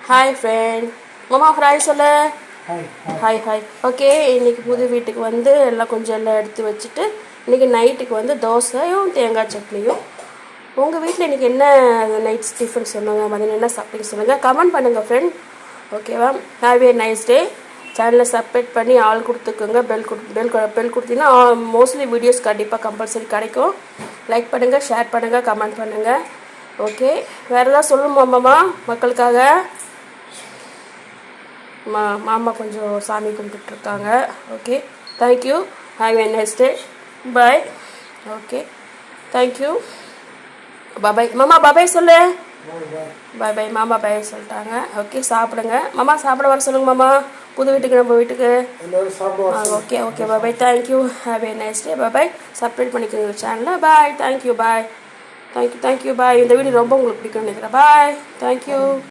Hi friend. மாமா hi சொல்லு. Hi hi hi. Okay, இன்றைக்கி புது வீட்டுக்கு வந்து எல்லாம் கொஞ்சம் எல்லாம் எடுத்து வச்சுட்டு இன்றைக்கி நைட்டுக்கு வந்து தோசையும் தேங்காய் சட்னியும். உங்கள் வீட்டில் இன்றைக்கி என்ன நைட் டிஃபன் சொல்லுங்கள், மதியம் என்ன சாப்பிட்டீங்க சொல்லுங்கள், கமெண்ட் பண்ணுங்கள் ஃப்ரெண்ட். ஓகேவா? Have a nice day. சேனலை சப்ஸ்கிரைப் பண்ணி ஆள் கொடுத்துக்கோங்க. பெல் கொடுத்தீங்கன்னா மோஸ்ட்லி வீடியோஸ் கண்டிப்பாக கம்பல்சரி கிடைக்கும். லைக் பண்ணுங்கள், ஷேர் பண்ணுங்கள், கமெண்ட் பண்ணுங்கள். ஓகே, வேறு ஏதாவது சொல்லணுமா மாமா மக்களுக்காக? மாமா கொஞ்சம் சாமி கும்பிட்டுருக்காங்க. Okay, thank you. Have a nice day. Bye. Okay, thank you. Bye மாமா. பாய் சொல்லு. பாய். மாமா பாய் சொல்லிட்டாங்க. ஓகே, சாப்பிடுங்க மாமா. சாப்பிட வர சொல்லுங்கள் மாமா, புது வீட்டுக்கு, நம்ம வீட்டுக்கு. Okay okay. Bye. Thank you. Have a nice day. Bye. Subscribe பண்ணிக்கோங்க சேனலில். பாய். தேங்க்யூ. பாய். தேங்க்யூ. பாய். இந்த வீடியோ ரொம்ப உங்களுக்கு பிடிக்கும்னு நினைக்கிறேன். பாய். தேங்க்யூ.